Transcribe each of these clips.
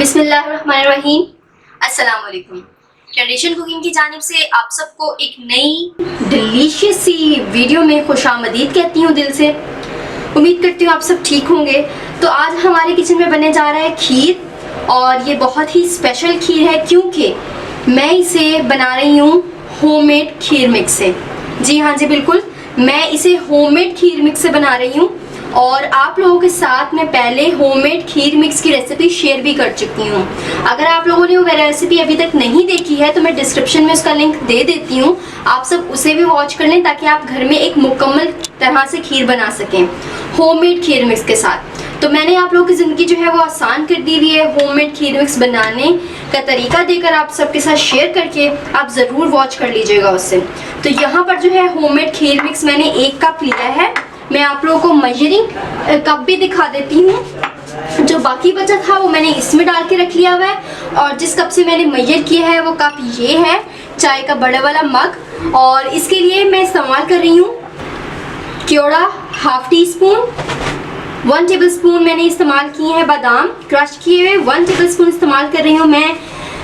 बिस्मिल्लाहिर्रहमानिर्रहीम। अस्सलाम वालेकुम। ट्रेडिशन कुकिंग की जानिब से आप सबको एक नई डिलीशियस सी वीडियो में खुशामदीद कहती हूँ दिल से। उम्मीद करती हूँ आप सब ठीक होंगे। तो आज हमारे किचन में बनने जा रहा है खीर, और ये बहुत ही स्पेशल खीर है क्योंकि मैं इसे बना रही हूँ होममेड खीर मिक्स से। जी हाँ जी बिल्कुल, मैं इसे होममेड खीर मिक्स से बना रही हूँ। और आप लोगों के साथ मैं पहले होममेड खीर मिक्स की रेसिपी शेयर भी कर चुकी हूँ। अगर आप लोगों ने वो रेसिपी अभी तक नहीं देखी है तो मैं डिस्क्रिप्शन में उसका लिंक दे देती हूँ, आप सब उसे भी वॉच कर लें ताकि आप घर में एक मुकम्मल तरह से खीर बना सकें होममेड खीर मिक्स के साथ। तो मैंने आप लोगों की ज़िंदगी जो है वो आसान कर दी हुई है होममेड खीर मिक्स बनाने का तरीका देकर आप सबके साथ शेयर करके, आप ज़रूर वॉच कर लीजिएगा उससे। तो यहाँ पर जो है होममेड खीर मिक्स मैंने 1 कप लिया है। मैं आप लोगों को मेजरिंग कप भी दिखा देती हूँ। जो बाकी बचा था वो मैंने इसमें डाल के रख लिया हुआ है, और जिस कप से मैंने मेजर किया है वो कप ये है, चाय का बड़ा वाला मग। और इसके लिए मैं इस्तेमाल कर रही हूँ केवड़ा ½ टी स्पून, 1 टेबल स्पून मैंने इस्तेमाल किए हैं बादाम क्रश किए हुए, 1 टेबल स्पून इस्तेमाल कर रही हूँ मैं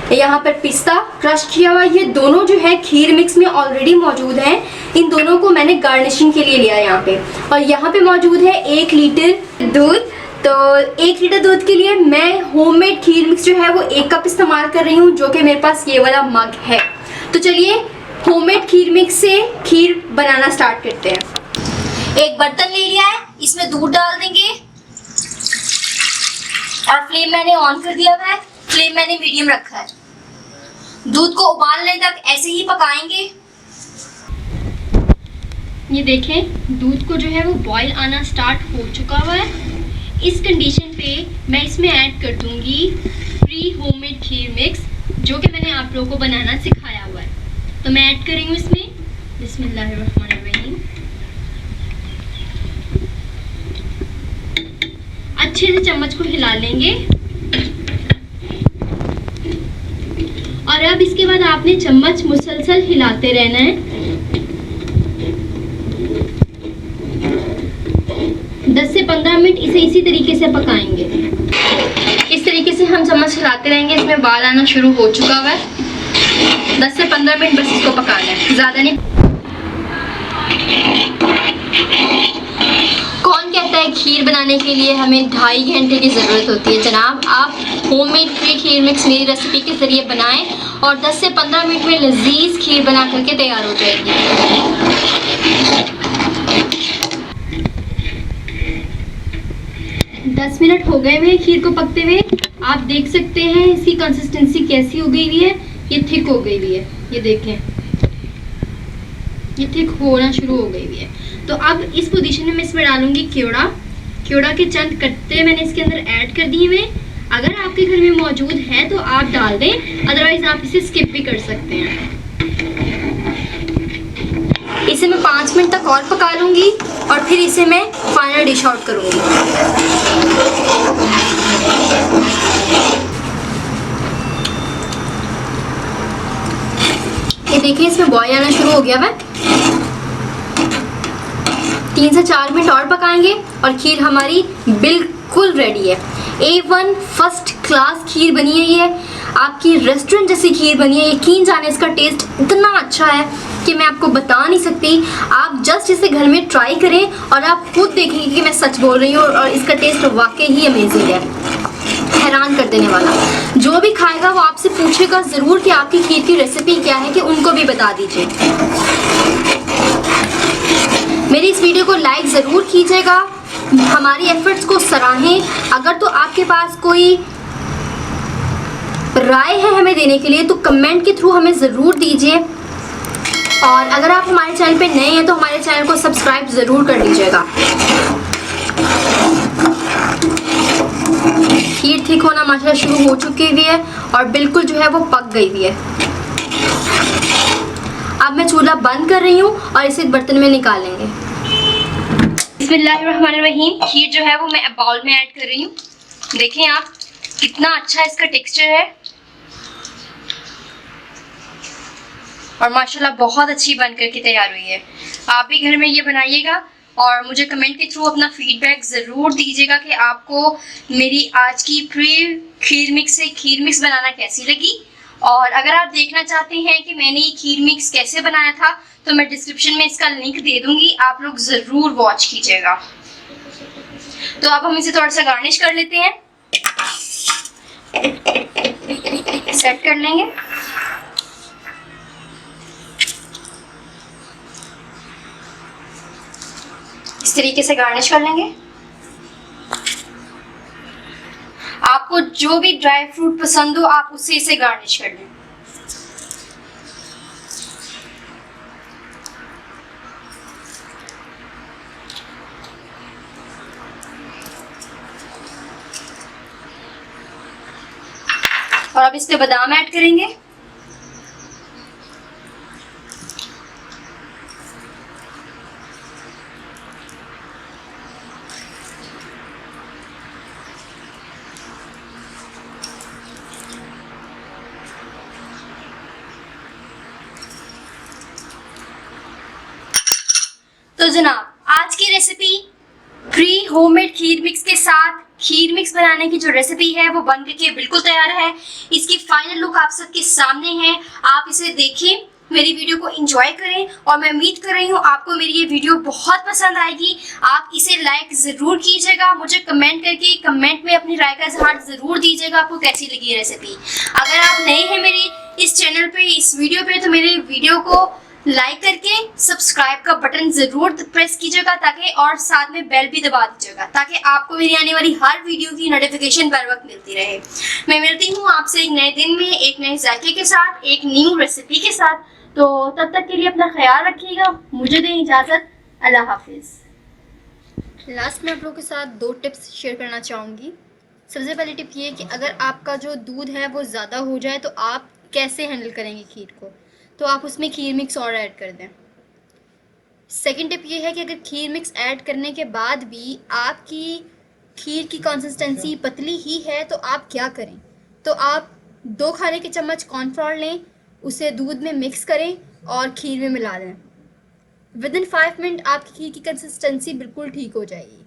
यहाँ पर पिस्ता क्रश किया हुआ। ये दोनों जो है खीर मिक्स में ऑलरेडी मौजूद हैं। इन दोनों को मैंने गार्निशिंग के लिए लिया है यहाँ पे। और यहाँ पे मौजूद है 1 लीटर दूध। तो 1 लीटर दूध के लिए मैं होममेड खीर मिक्स जो है वो 1 कप इस्तेमाल कर रही हूँ, जो कि मेरे पास ये वाला मग है। तो चलिए होममेड खीर मिक्स से खीर बनाना स्टार्ट करते हैं। एक बर्तन ले लिया है, इसमें दूध डाल देंगे और फ्लेम मैंने ऑन कर दिया है। फ्लेम मैंने मीडियम रखा है। दूध को उबालने तक ऐसे ही पकाएंगे। ये देखें दूध को जो है वो बॉईल आना स्टार्ट हो चुका हुआ है। इस कंडीशन पे मैं इसमें ऐड कर दूंगी फ्री होममेड खीर मिक्स, जो कि मैंने आप लोगों को बनाना सिखाया हुआ है। तो मैं ऐड कर रही हूँ इसमें बिस्मिल्लाहिर्रहमानिर्रहीम। अच्छे से चम्मच को हिला लेंगे, और अब इसके बाद आपने चम्मच मुसलसल हिलाते रहना है। 10 से 15 मिनट इसे इसी तरीके से पकाएंगे। इस तरीके से हम चम्मच हिलाते रहेंगे। इसमें बाल आना शुरू हो चुका हुआ है। 10 से 15 मिनट बस इसको पकाना है, ज़्यादा नहीं। कौन कहता है खीर बनाने के लिए हमें 2.5 घंटे की ज़रूरत होती है? जनाब, आप होममेड खीर मिक्स मेरी रेसिपी के ज़रिए बनाएं और 10 से 15 मिनट में लजीज खीर बना करके तैयार हो जाएगी। 10 मिनट हो गए हुए खीर को पकते हुए। आप देख सकते हैं इसकी कंसिस्टेंसी कैसी हो गई हुई है। ये थिक हो गई हुई है, ये देखें, ये थिक होना शुरू हो गई हुई है। तो अब इस पोजीशन में मैं इसमें डालूंगी केवड़ा के चंद कट्टे मैंने इसके अंदर ऐड कर दिए हुए। अगर आपके घर में मौजूद है तो आप डाल दें, अदरवाइज आप इसे स्किप भी कर सकते हैं। इसे मैं 5 मिनट तक और पका लूंगी और फिर इसे मैं फाइनल डिश आउट करूंगी। ये देखिए इसमें बॉयल आना शुरू हो गया है। 3 से 4 मिनट और पकाएंगे और खीर हमारी बिल्कुल रेडी है। A1 फर्स्ट क्लास खीर बनी है। ये आपकी रेस्टोरेंट जैसी खीर बनी है। यकीन जाने इसका टेस्ट इतना अच्छा है कि मैं आपको बता नहीं सकती। आप जस्ट इसे घर में ट्राई करें और आप खुद देखेंगे कि मैं सच बोल रही हूँ, और इसका टेस्ट वाकई ही अमेजिंग है, हैरान कर देने वाला। जो भी खाएगा वो आपसे पूछेगा ज़रूर कि आपकी खीर की रेसिपी क्या है, कि उनको भी बता दीजिए। मेरी इस वीडियो को लाइक ज़रूर कीजिएगा, हमारी एफर्ट्स को सराहें। अगर तो आपके पास कोई राय है हमें देने के लिए तो कमेंट के थ्रू हमें ज़रूर दीजिए। और अगर आप हमारे चैनल पे नए हैं तो हमारे चैनल को सब्सक्राइब ज़रूर कर लीजिएगा। खीर ठीक होना माशाल्लाह शुरू हो चुकी हुई है और बिल्कुल जो है वो पक गई हुई है। अब मैं चूल्हा बंद कर रही हूँ और इसे बर्तन में निकालेंगे। बिस्मिल्लाहिर्रहमानिर्रहीम। खीर जो है वो मैं बाउल में ऐड कर रही हूँ। देखें आप कितना अच्छा इसका टेक्सचर है, और माशाल्लाह बहुत अच्छी बन करके तैयार हुई है। आप भी घर में ये बनाइएगा और मुझे कमेंट के थ्रू अपना फीडबैक ज़रूर दीजिएगा कि आपको मेरी आज की प्री खीर मिक्स से खीर मिक्स बनाना कैसी लगी। और अगर आप देखना चाहते हैं कि मैंने ये खीर मिक्स कैसे बनाया था तो मैं डिस्क्रिप्शन में इसका लिंक दे दूंगी, आप लोग ज़रूर वॉच कीजिएगा। तो अब हम इसे थोड़ा सा गार्निश कर लेते हैं, सेट कर लेंगे। इस तरीके से गार्निश कर लेंगे। आपको जो भी ड्राई फ्रूट पसंद हो आप उससे इसे गार्निश कर लें। और अब इस पे बादाम ऐड करेंगे। तो जनाब आज की रेसिपी फ्री होममेड खीर मिक्स के साथ खीर मिक्स बनाने की जो रेसिपी है वो बन के बिल्कुल तैयार है। इसकी फाइनल लुक आप सबके सामने है, आप इसे देखें, मेरी वीडियो को एंजॉय करें और मैं उम्मीद कर रही हूँ आपको मेरी ये वीडियो बहुत पसंद आएगी। आप इसे लाइक ज़रूर कीजिएगा, मुझे कमेंट करके कमेंट में अपनी राय का इजहार ज़रूर दीजिएगा आपको कैसी लगी ये रेसिपी। अगर आप नए हैं मेरी इस चैनल पे, इस वीडियो पे, तो मेरे वीडियो को लाइक करके सब्सक्राइब का बटन जरूर प्रेस कीजिएगा ताकि, और साथ में बेल भी दबा दीजिएगा ताकि आपको मेरी आने वाली हर वीडियो की नोटिफिकेशन बर वक्त मिलती रहे। मैं मिलती हूँ आपसे एक नए दिन में एक नए जायके के साथ, एक न्यू रेसिपी के साथ। तो तब तक के लिए अपना ख्याल रखिएगा, मुझे दें इजाज़त, अल्लाह हाफिज़। लास्ट में आप लोगों के साथ 2 टिप्स शेयर करना चाहूँगी। सबसे पहली टिप ये है कि अगर आपका जो दूध है वो ज़्यादा हो जाए तो आप कैसे हैंडल करेंगे खीर को, तो आप उसमें खीर मिक्स और ऐड कर दें। सेकंड टिप ये है कि अगर खीर मिक्स ऐड करने के बाद भी आपकी खीर की कंसिस्टेंसी पतली ही है तो आप क्या करें, तो आप 2 खाने के चम्मच कॉर्नफ्लोर लें, उसे दूध में मिक्स करें और खीर में मिला दें। विद इन 5 मिनट आपकी खीर की कंसिस्टेंसी बिल्कुल ठीक हो जाएगी।